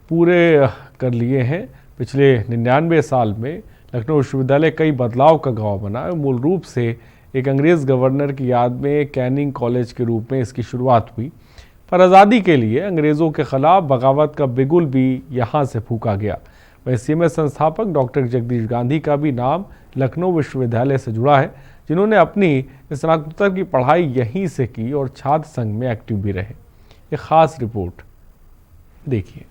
पूरे कर लिए हैं। पिछले 99 साल में लखनऊ विश्वविद्यालय कई बदलाव का गवाह बना है। मूल रूप से एक अंग्रेज गवर्नर की याद में कैनिंग कॉलेज के रूप में इसकी शुरुआत हुई, पर आज़ादी के लिए अंग्रेज़ों के खिलाफ बगावत का बिगुल भी यहाँ से फूंका गया। वहीं सीएमएस संस्थापक डॉक्टर जगदीश गांधी का भी नाम लखनऊ विश्वविद्यालय से जुड़ा है, जिन्होंने अपनी स्नातकोत्तर की पढ़ाई यहीं से की और छात्र संघ में एक्टिव भी रहे। एक खास रिपोर्ट देखिए।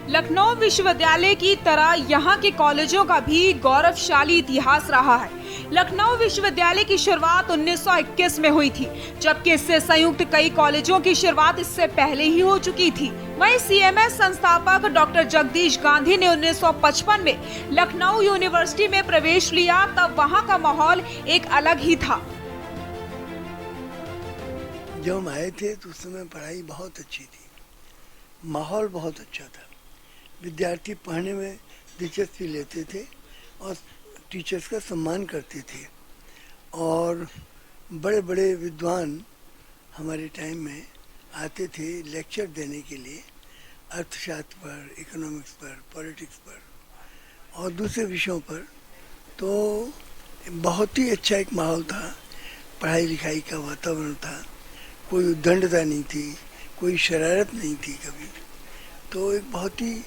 लखनऊ विश्वविद्यालय की तरह यहाँ के कॉलेजों का भी गौरवशाली इतिहास रहा है। लखनऊ विश्वविद्यालय की शुरुआत 1921 में हुई थी, जबकि इससे संयुक्त कई कॉलेजों की शुरुआत इससे पहले ही हो चुकी थी। वहीं सीएमएस संस्थापक डॉक्टर जगदीश गांधी ने 1955 में लखनऊ यूनिवर्सिटी में प्रवेश लिया, तब वहाँ का माहौल एक अलग ही था। जब हम आए थे तो उस समय पढ़ाई बहुत अच्छी थी, माहौल बहुत अच्छा था, विद्यार्थी पढ़ने में दिलचस्पी लेते थे और टीचर्स का सम्मान करते थे और बड़े बड़े विद्वान हमारे टाइम में आते थे लेक्चर देने के लिए, अर्थशास्त्र पर, इकोनॉमिक्स पर, पॉलिटिक्स पर और दूसरे विषयों पर। तो बहुत ही अच्छा एक माहौल था, पढ़ाई लिखाई का वातावरण था, कोई उद्दंडता नहीं थी, कोई शरारत नहीं थी कभी, तो एक बहुत ही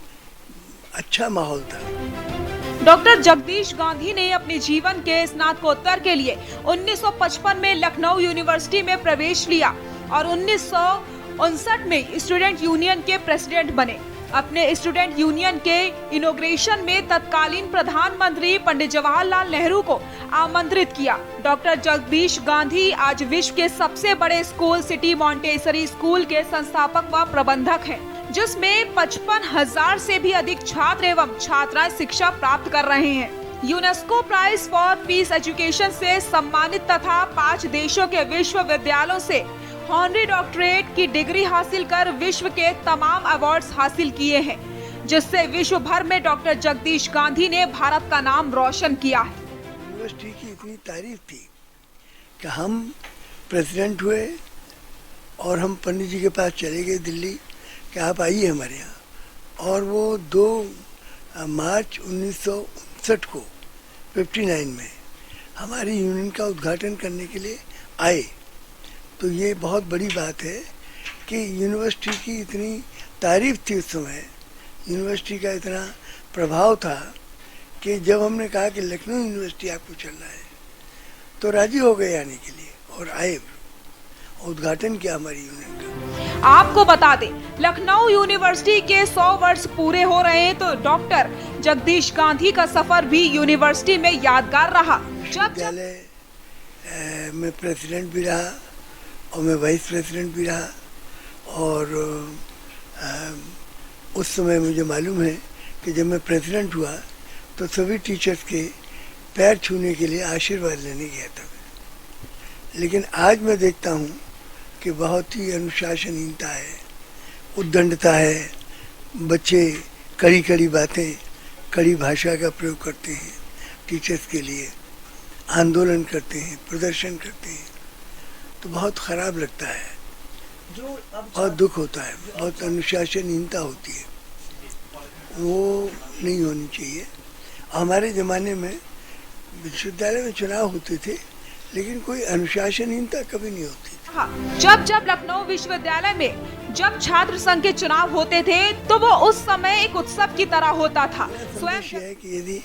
अच्छा माहौल था। डॉक्टर जगदीश गांधी ने अपने जीवन के स्नातकोत्तर के लिए 1955 में लखनऊ यूनिवर्सिटी में प्रवेश लिया और 1959 में स्टूडेंट यूनियन के प्रेसिडेंट बने। अपने स्टूडेंट यूनियन के इनॉग्रेशन में तत्कालीन प्रधानमंत्री पंडित जवाहरलाल नेहरू को आमंत्रित किया। डॉक्टर जगदीश गांधी आज विश्व के सबसे बड़े स्कूल सिटी मॉन्टेसरी स्कूल के संस्थापक व प्रबंधक हैं, जिसमें 55,000 से भी अधिक छात्र एवं छात्राएं शिक्षा प्राप्त कर रहे हैं। UNESCO prize for peace education से सम्मानित तथा 5 देशों के विश्वविद्यालयों से ऑनरी डॉक्टरेट की डिग्री हासिल कर विश्व के तमाम अवार्ड्स हासिल किए हैं, जिससे विश्व भर में डॉक्टर जगदीश गांधी ने भारत का नाम रोशन किया है। यूनिवर्सिटी की इतनी तारीफ थी कि हम प्रेसिडेंट हुए और हम पंडित जी के पास चले गए दिल्ली कि आप आइए हमारे यहाँ, और वो 2 मार्च 1959 को 59 में हमारी यूनियन का उद्घाटन करने के लिए आए। तो ये बहुत बड़ी बात है कि यूनिवर्सिटी की इतनी तारीफ थी उस समय, यूनिवर्सिटी का इतना प्रभाव था कि जब हमने कहा कि लखनऊ यूनिवर्सिटी आपको चलना है तो राजी हो गए आने के लिए और आए, उद्घाटन किया हमारी यूनियन का। आपको बता दें, लखनऊ यूनिवर्सिटी के 100 वर्ष पूरे हो रहे हैं, तो डॉक्टर जगदीश गांधी का सफर भी यूनिवर्सिटी में यादगार रहा। विश्वविद्यालय में प्रेसिडेंट भी रहा और मैं वाइस प्रेसिडेंट भी रहा और उस समय मुझे मालूम है कि जब मैं प्रेसिडेंट हुआ तो सभी टीचर्स के पैर छूने के लिए आशीर्वाद लेने गया था। लेकिन आज मैं देखता हूँ कि बहुत ही अनुशासनहीनता है, उद्दंडता है, बच्चे कड़ी कड़ी बातें, कड़ी भाषा का प्रयोग करते हैं टीचर्स के लिए, आंदोलन करते हैं, प्रदर्शन करते हैं, तो बहुत खराब लगता है, बहुत दुख होता है, बहुत अनुशासनहीनता होती है, वो नहीं होनी चाहिए। हमारे ज़माने में विश्वविद्यालय में चुनाव होते थे लेकिन कोई अनुशासनहीनता कभी नहीं होती थी। जब लखनऊ विश्वविद्यालय में जब छात्र संघ के चुनाव होते थे तो वो उस समय एक उत्सव की तरह होता था। स्वयं है कि यदि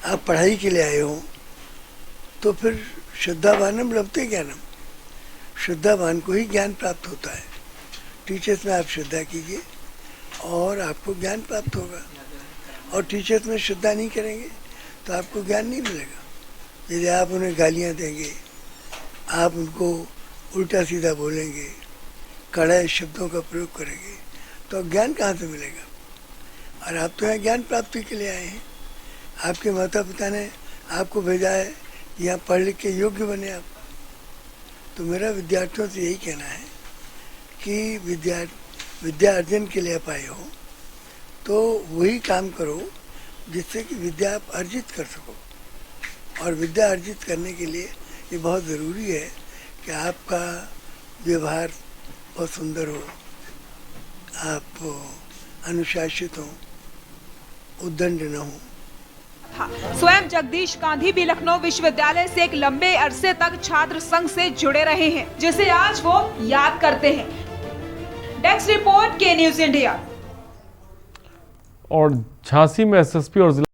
आप पढ़ाई के लिए आए हो तो फिर श्रद्धावानम लभते ज्ञानम, श्रद्धावान को ही ज्ञान प्राप्त होता है। टीचर्स में आप श्रद्धा कीजिए और आपको ज्ञान प्राप्त होगा, और टीचर्स में श्रद्धा नहीं करेंगे तो आपको ज्ञान नहीं मिलेगा। यदि आप उन्हें गालियाँ देंगे, आप उनको उल्टा सीधा बोलेंगे, कड़े शब्दों का प्रयोग करेंगे, तो ज्ञान कहाँ से मिलेगा। और आप तो यहाँ ज्ञान प्राप्ति के लिए आए हैं, आपके माता पिता ने आपको भेजा है, यहाँ पढ़ लिख के योग्य बने आप। तो मेरा विद्यार्थियों से यही कहना है कि विद्या अर्जन के लिए आप आए हो तो वही काम करो जिससे कि विद्या आप अर्जित कर सको, और विद्या अर्जित करने के लिए ये बहुत ज़रूरी है कि आपका व्यवहार बहुत सुंदर हो, आप अनुशासित हों, उद्दंड न हों। था। स्वयं जगदीश गांधी भी लखनऊ विश्वविद्यालय से एक लंबे अरसे तक छात्र संघ से जुड़े रहे हैं, जिसे आज वो याद करते हैं। डेस्क रिपोर्ट के न्यूज इंडिया। और झांसी में एसएसपी और जिला